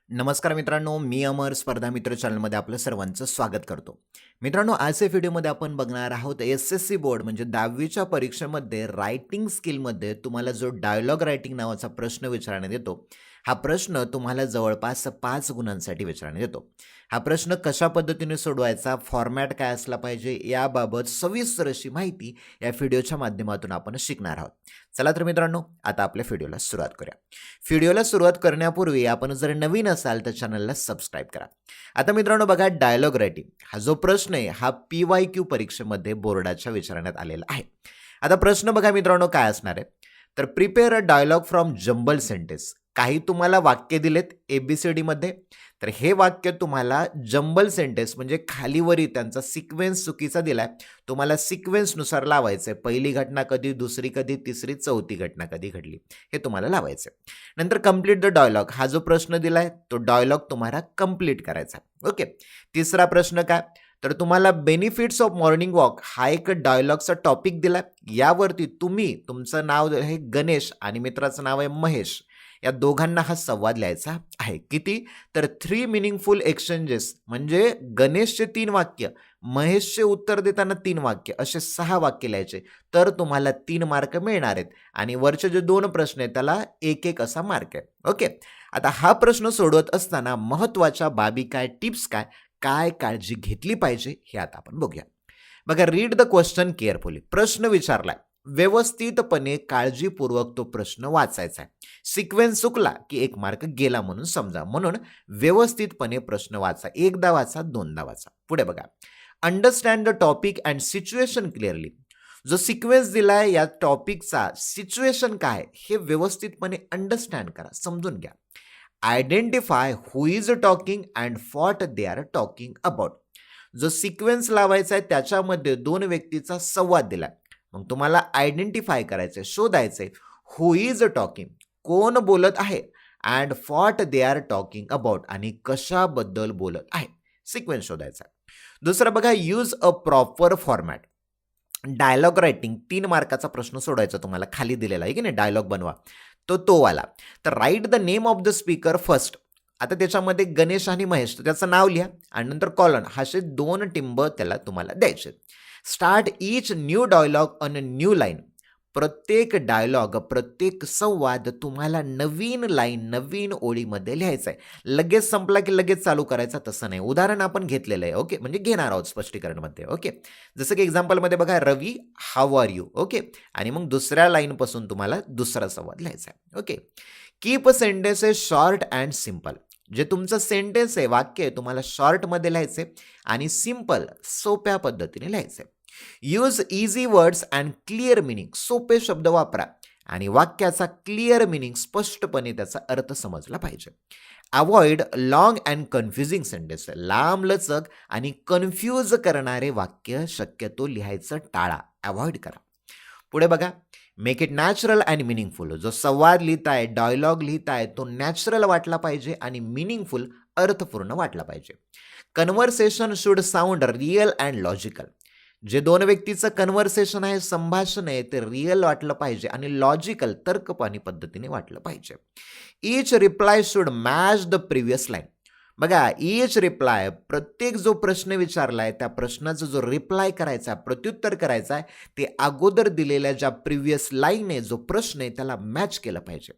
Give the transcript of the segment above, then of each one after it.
नमस्कार मित्रांनो, मी अमर स्पर्धा मित्र चॅनलमध्ये आपलं सर्वांचं स्वागत करतो. मित्रांनो, आजच्या व्हिडिओमध्ये आपण बघणार आहोत एस-एस-सी बोर्ड म्हणजे 10वीच्या परीक्षेमध्ये रायटिंग स्किलमध्ये तुम्हाला जो डायलॉग रायटिंग नावाचा प्रश्न विचारण्यात येतो. हा प्रश्न तुम्हाला जवळपास 5 गुणांसाठी विचारण्यात येतो. हा प्रश्न कशा पद्धतीने सोडवायचा, फॉर्मॅट काय असला पाहिजे याबाबत सविस्तर अशी माहिती या व्हिडिओच्या माध्यमातून आपण शिकणार आहोत. चला तर मित्रांनो, आता आपल्या व्हिडिओला सुरुवात करूया. व्हिडिओला सुरुवात करण्यापूर्वी आपण जर नवीन असाल तर चॅनलला सबस्क्राईब करा. आता मित्रांनो बघा, डायलॉग रायटिंग हा जो प्रश्न आहे हा PYQ परीक्षेमध्ये बोर्डाच्या विचारण्यात आलेला आहे. आता प्रश्न बघा मित्रांनो काय असणार आहे, तर prepare a dialogue from jumble sentence. काही तुम्हाला वाक्य दिलेत ABCD मध्ये, तर हे वाक्य तुम्हाला जंबल सेंटेन्स म्हणजे खालीवरी त्यांचा सिक्वेन्स चुकीचा दिलाय. तुम्हाला सिक्वेन्सनुसार लावायचं आहे. पहिली घटना कधी, दुसरी कधी, तिसरी, चौथी घटना कधी घडली हे तुम्हाला लावायचं आहे. नंतर कंप्लीट द डायलॉग हा जो प्रश्न दिलाय तो डायलॉग तुम्हाला कंप्लीट करायचा. ओके. तिसरा प्रश्न काय, तर तुम्हाला बेनिफिट्स ऑफ मॉर्निंग वॉक हा एक डायलॉगचा टॉपिक दिलाय. यावरती तुम्ही तुमचं नाव आहे गणेश आणि मित्राचं नाव आहे महेश, या दोघांना हा संवाद लिहायचा आहे. किती, तर 3 मिनिंगफुल एक्सचेंजेस म्हणजे गणेशचे 3 वाक्य, महेशचे उत्तर देताना 3 वाक्य, असे 6 वाक्य लिहायचे. तर तुम्हाला 3 मार्क मिळणार आहेत आणि वरचे जे 2 प्रश्न आहेत त्याला 1-1 असा मार्क आहे. ओके. आता हा प्रश्न सोडवत असताना महत्त्वाच्या बाबी काय, टिप्स काय, काय काळजी घेतली पाहिजे हे आता आपण बघूया. बघा, रीड द क्वेश्चन केअरफुली. प्रश्न विचारलाय, व्यवस्थितपणे काळजीपूर्वक तो प्रश्न वाचायचा आहे. सिक्वेन्स चुकला की 1 मार्क गेला म्हणून समजा. म्हणून व्यवस्थितपणे प्रश्न वाचा. एकदा वाचा, दोनदा वाचा. पुढे बघा, understand the topic and situation clearly. जो सिक्वेन्स दिलाय या टॉपिकचा सिच्युएशन काय हे व्यवस्थितपणे अंडरस्टँड करा, समजून घ्या. Identify who is talking and what they are talking about. जो सिक्वेन्स लावायचा आहे त्याच्यामध्ये 2 व्यक्तीचा संवाद दिलाय. मग तुम्हाला आयडेंटिफाय करायचंय, शोधायचंय हु इज टॉकिंग, कोण बोलत आहे, and what they are talking about, आणि कशाबद्दल बोलत आहे. सिक्वेन्स शोधायचा. दुसरं बघा, use a proper format. Dialogue writing 3 मार्काचा प्रश्न सोडायचा तुम्हाला, खाली दिलेला आहे की नाही, डायलॉग बनवा, तो वाला. तर write the name of the speaker first. आता त्याच्यामध्ये गणेश आणि महेश, तर त्याचं नाव लिहा आणि नंतर कॉलन, असे 2 टिंब त्याला तुम्हाला द्यायचे. Start each new dialogue on a new line. प्रत्येक डायलॉग, प्रत्येक संवाद तुम्हाला नवीन लाईन, नवीन ओळीमध्ये लिहायचा आहे. लगेच संपला की लगेच चालू करायचा तसं नाही. उदाहरण आपण घेतलेलं आहे. ओके, म्हणजे घेणार आहोत स्पष्टीकरणमध्ये. ओके, जसं की एक्झाम्पलमध्ये बघा, रवी हाऊ आर यू. ओके, आणि मग दुसऱ्या लाईनपासून तुम्हाला दुसरा संवाद लिहायचा आहे. Okay. Keep sentences short and simple. जे तुमचं सेंटेन्स आहे, वाक्य आहे, तुम्हाला शॉर्टमध्ये लिहायचे आणि सिम्पल, सोप्या पद्धतीने लिहायचे. Use easy words and clear meaning. सोपे शब्द वापरा आणि वाक्याचा क्लिअर मिनिंग, स्पष्टपणे त्याचा अर्थ समजला पाहिजे. Avoid long and confusing sentence. लांबलचक आणि कन्फ्यूज करणारे वाक्य शक्यतो लिहायचं टाळा, अवॉइड करा. पुढे बघा, make it natural and meaningful. जो संवाद लिहिताय, डायलॉग लिहिताय, तो नॅचरल वाटला पाहिजे आणि मिनिंगफुल, अर्थपूर्ण वाटला पाहिजे. Conversation should sound real and logical. जे 2 व्यक्तीचं कन्व्हर्सेशन आहे, संभाषण आहे, ते रिअल वाटलं पाहिजे आणि लॉजिकल, तर्कपाणी पद्धतीने वाटलं पाहिजे. Each reply should match the previous line. बघा, ईच रिप्लाय, प्रत्येक जो प्रश्न विचारलाय त्या प्रश्नाचा जो रिप्लाय करायचा, प्रत्युत्तर करायचा आहे, ते अगोदर दिलेल्या ज्या प्रिव्हियस लाईन आहे, जो प्रश्न आहे, त्याला मॅच केलं पाहिजे.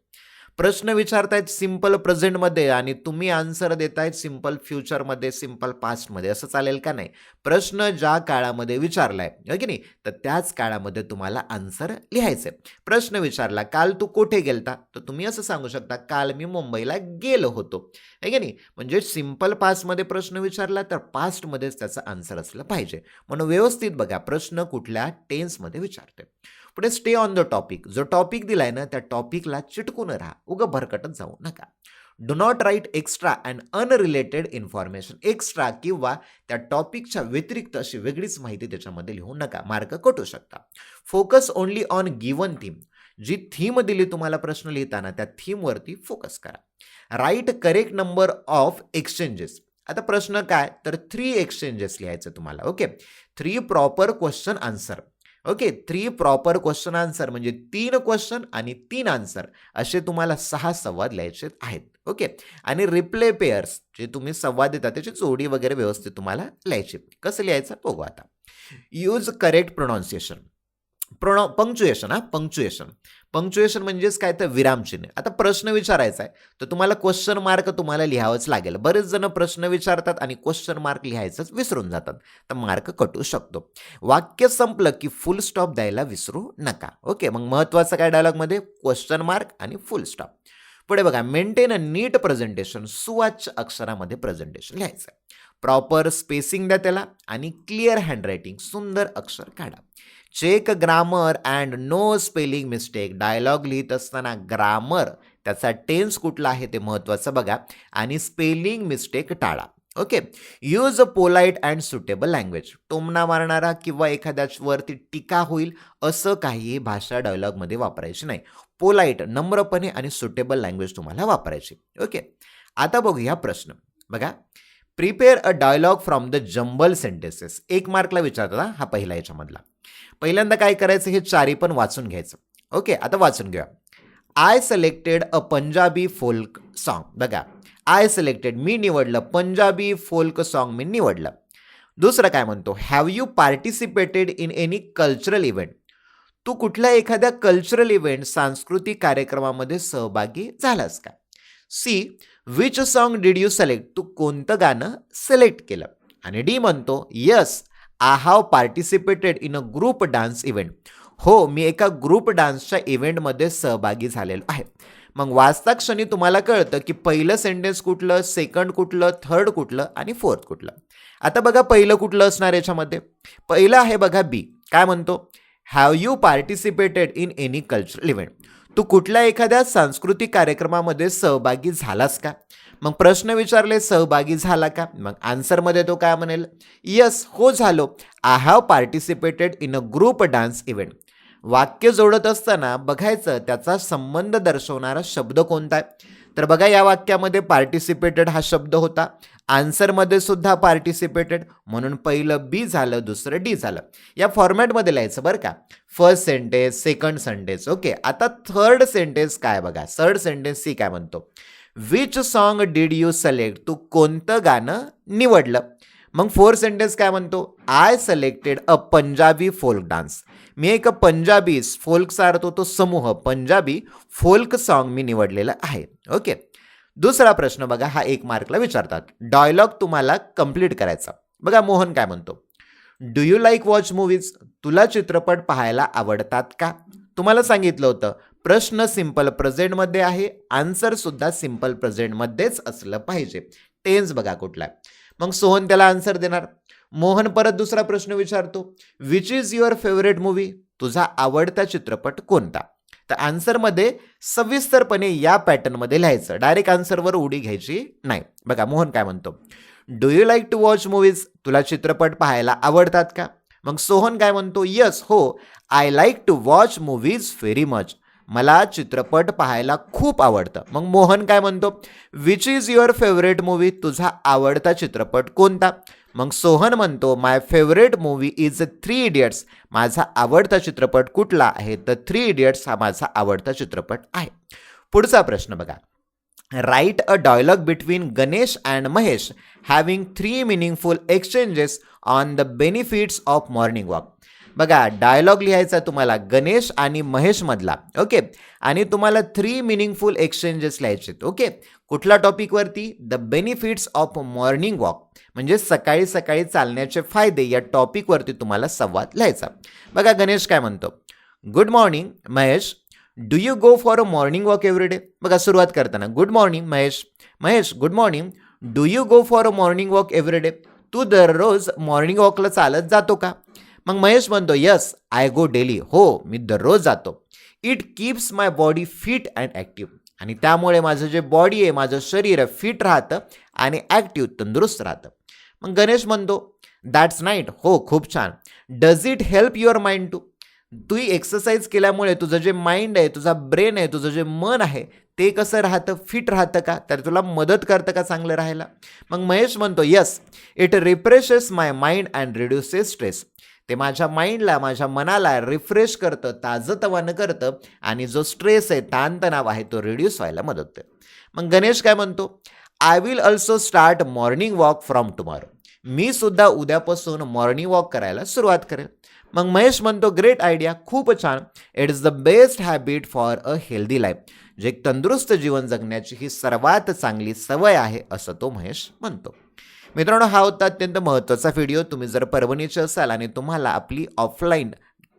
प्रश्न विचारतायत सिंपल प्रेझेंटमध्ये आणि तुम्ही आन्सर देतायत सिंपल फ्युचरमध्ये, सिंपल पास्टमध्ये, असं चालेल का? नाही. प्रश्न ज्या काळामध्ये विचारलाय आहे की नाही, तर त्याच काळामध्ये तुम्हाला आन्सर लिहायचंय. प्रश्न विचारला, काल तू कुठे गेलता, तर तुम्ही असं सांगू शकता, काल मी मुंबईला गेलो होतो, आहे की नाही. म्हणजे सिंपल पास्टमध्ये प्रश्न विचारला तर पास्टमध्येच त्याचं आन्सर असलं पाहिजे. म्हणून व्यवस्थित बघा, प्रश्न कुठल्या टेन्समध्ये विचारते. पुढे स्टे ऑन द टॉपिक. जो टॉपिक दिलाय ना, त्या टॉपिकला चिटकून राहा, उगं भरकटत जाऊ नका. Do not write extra and unrelated information. Extra किंवा त्या टॉपिकच्या व्यतिरिक्त अशी वेगळीच माहिती त्याच्यामध्ये लिहू नका, मार्क कटू शकता. Focus only on given theme. जी थीम दिली तुम्हाला प्रश्न लिहिताना, त्या थीमवरती फोकस करा. Write correct number of exchanges. आता प्रश्न काय, तर 3 एक्सचेंजेस लिहायचं तुम्हाला. Okay, 3 proper question answer. Okay, 3 proper question answer म्हणजे 3 क्वेश्चन आणि 3 आन्सर असे तुम्हाला 6 संवाद लिहायचे आहेत. ओके, आणि रिप्ले पेअर्स जे तुम्ही संवाद देता त्याची जोडी वगैरे व्यवस्थित तुम्हाला लिहायची. कसं लिहायचं बघू आता. Use correct pronunciation. Punctuation. Punctuation म्हणजेच काय तर विरामचिन्ह. आता प्रश्न विचारायचा आहे तर तुम्हाला क्वेश्चन मार्क तुम्हाला लिहावंच लागेल. बरेच जण प्रश्न विचारतात आणि क्वेश्चन मार्क लिहायचंच विसरून जातात, तर मार्क कटू शकतो. वाक्य संपलं की फुल स्टॉप द्यायला विसरू नका. ओके, मग महत्वाचं काय डायलॉगमध्ये क्वेश्चन मार्क आणि फुल स्टॉप. पुढे बघा, मेंटेन अ नीट प्रेझेंटेशन. सुवाच्य अक्षरामध्ये प्रेझेंटेशन लिहायचं. प्रॉपर स्पेसिंग द्या त्याला आणि क्लिअर हँडरायटिंग, सुंदर अक्षर काढा. Check grammar and no spelling mistake. Dialogue लिहित असताना ग्रामर त्याचा टेन्स कुठला आहे ते महत्त्वाचं बघा आणि स्पेलिंग मिस्टेक टाळा. Okay, use a polite and suitable language. टोमणा मारणारा किंवा एखाद्यावरती टीका होईल असं काही भाषा डायलॉगमध्ये वापरायची नाही. पोलाईट, नम्रपणे आणि सुटेबल लँग्वेज तुम्हाला वापरायची. ओके, आता बघूया प्रश्न. बघा, prepare a dialogue from the jumble sentences. 1 मार्कला विचारतात हा पहिला याच्यामधला. पहिल्यांदा काय करायचं, हे चारी पण वाचून घ्यायचं. ओके, आता वाचून घेऊया. I selected a Punjabi folk song. बघा, आय सिलेक्टेड मी निवडलं, पंजाबी फोल्क सॉन्ग मी निवडलं. दुसरं काय म्हणतो, have you participated in any cultural event. तू कुठल्या एखाद्या कल्चरल इव्हेंट सांस्कृतिक कार्यक्रमामध्ये सहभागी झालास का. C, which song did you select. तू कोणतं गाणं सिलेक्ट केलं. आणि डी म्हणतो, yes I have participated in a group dance event. हो, मी एका ग्रुप डान्सच्या इव्हेंटमध्ये सहभागी झालेलो आहे. मग वाचता क्षणी तुम्हाला कळतं की पहिलं सेंटेन्स कुठलं, सेकंड कुठलं, थर्ड कुठलं आणि फोर्थ कुठलं. आता बघा पहिलं कुठलं असणार याच्यामध्ये. पहिलं आहे बघा बी. काय म्हणतो, have you participated in any cultural event. तू कुठल्या एखाद्या सांस्कृतिक कार्यक्रमामध्ये सहभागी झालास का. मग प्रश्न विचारले सहभागी झाला का, मग आन्सरमध्ये तो काय म्हणेल, यस हो झालो, I have participated in a group dance event. वाक्य जोडत असताना बघायचं त्याचा संबंध दर्शवणारा शब्द कोणता आहे. तर बघा या वाक्यामध्ये पार्टिसिपेटेड हा शब्द होता, आन्सरमध्ये सुद्धा पार्टिसिपेटेड, म्हणून पहिलं बी झालं, दुसरं डी झालं. या फॉर्मॅटमध्ये लिहायचं बरं का. First sentence, second sentence. Okay, आता थर्ड सेंटेन्स काय बघा. थर्ड सेंटेन्स सी काय म्हणतो, which song did you select. तू कोणतं गाणं निवडलं. मग फोर्थ सेंटेन्स काय म्हणतो, I selected a Punjabi folk dance. मी एक पंजाबी, फोल्कचा अर्थ होतो समूह, पंजाबी फोल्क सॉन्ग मी निवडलेलं आहे. ओके, दुसरा प्रश्न बघा, हा 1 मार्कला विचारतात. डायलॉग तुम्हाला कंप्लीट करायचा. बघा मोहन काय म्हणतो, do you like watch movies. तुला चित्रपट पाहायला आवडतात का. तुम्हाला सांगितलं होतं प्रश्न सिंपल प्रेझेंटमध्ये आहे, आन्सर सुद्धा सिंपल प्रेझेंटमध्येच असलं पाहिजे. टेन्स बघा कुठला आहे. मग सोहन त्याला आन्सर देणार. मोहन परत दुसरा प्रश्न विचारतो, which is your favourite movie. तुझा आवडता चित्रपट कोणता. तर आन्सरमध्ये सविस्तरपणे या पॅटर्नमध्ये लिहायचं, डायरेक्ट आन्सरवर उडी घ्यायची नाही. बघा मोहन काय म्हणतो, do you like to watch movies. तुला चित्रपट पाहायला आवडतात का. मग सोहन काय म्हणतो, यस हो, I like to watch movies very much. मला चित्रपट पाहायला खूप आवडतं. मग मोहन काय म्हणतो, which is your favourite movie. तुझा आवडता चित्रपट कोणता. मग सोहन म्हणतो, my favourite movie is 3 idiots. माझा आवडता चित्रपट कुठला आहे, तर 3 इडियट्स हा माझा आवडता चित्रपट आहे. पुढचा प्रश्न बघा, write a dialogue between Ganesh and Mahesh having 3 meaningful exchanges on the benefits of morning walk. बघा डायलॉग लिहायचा तुम्हाला गणेश आणि महेश मधला. ओके, आणि तुम्हाला 3 मिनिंगफुल एक्सचेंजेस लिहायचे. ओके, कुठला टॉपिकवरती, the benefits of morning walk, म्हणजे सकाळी सकाळी चालण्याचे फायदे या टॉपिकवरती तुम्हाला संवाद लिहायचा. बघा गणेश काय म्हणतो, good morning Mahesh, do you go for a morning walk every day. बघा सुरुवात करताना good morning Mahesh. Mahesh good morning, do you go for a morning walk every day. तू दररोज मॉर्निंग वॉकला चालत जातो का. मग महेश म्हणतो, यस आय गो डेली. हो मी दररोज जातो. It keeps my body fit and active. आणि त्यामुळे माझं जे बॉडी आहे, माझं शरीर आहे, फिट राहतं आणि ॲक्टिव्ह, तंदुरुस्त राहतं. मग गणेश म्हणतो, दॅट्स नाईट. हो खूप छान. Does it help your mind too. तू एक्सरसाइज केल्यामुळे तुझं जे माइंड आहे, तुझा ब्रेन आहे, तुझं जे मन आहे ते कसं राहतं, फिट राहतं का, तर तुला मदत करतं का चांगलं राहायला. मग महेश म्हणतो, yes it refreshes my mind and reduces stress. ते माझ्या माइंडला, माझ्या मनाला रिफ्रेश करतं, ताजंतवानं करतं आणि जो स्ट्रेस आहे, ताणतणाव आहे तो रिड्यूस व्हायला मदत होते. मग गणेश काय म्हणतो, I will also start morning walk from tomorrow. मी सुद्धा उद्यापासून मॉर्निंग वॉक करायला सुरुवात करेल. मग महेश म्हणतो, ग्रेट आयडिया, खूप छान. It is the best habit for a healthy life. जे एक तंदुरुस्त जीवन जगण्याची ही सर्वात चांगली सवय आहे, असं तो महेश म्हणतो. मित्रांनो, हा होता अत्यंत महत्त्वाचा व्हिडिओ. तुम्ही जर परभणीचे असाल आणि तुम्हाला आपली ऑफलाईन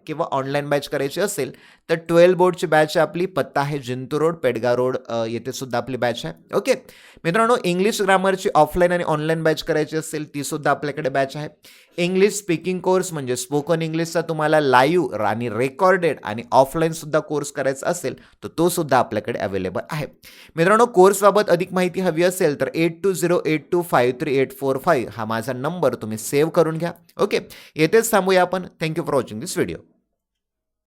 किंवा ऑनलाईन बॅच करायची असेल तर 12 बोर्डची बॅच आहे आपली. पत्ता आहे जिंतूर रोड, पेडगा रोड, येथे सुद्धा आपली बॅच आहे. ओके मित्रांनो, इंग्लिश ग्रामरची ऑफलाईन आणि ऑनलाईन बॅच करायची असेल ती सुद्धा आपल्याकडे बॅच आहे. इंग्लिश स्पीकिंग कोर्स म्हणजे स्पोकन इंग्लिशचा तुम्हाला लाईव्ह आणि रेकॉर्डेड आणि ऑफलाईन सुद्धा कोर्स करायचा असेल तर तो सुद्धा आपल्याकडे अवेलेबल आहे. मित्रांनो, कोर्सबाबत अधिक माहिती हवी असेल तर 8208253845 हा माझा नंबर तुम्ही सेव्ह करून घ्या. ओके, येथेच थांबूया आपण. Thank you for watching this video.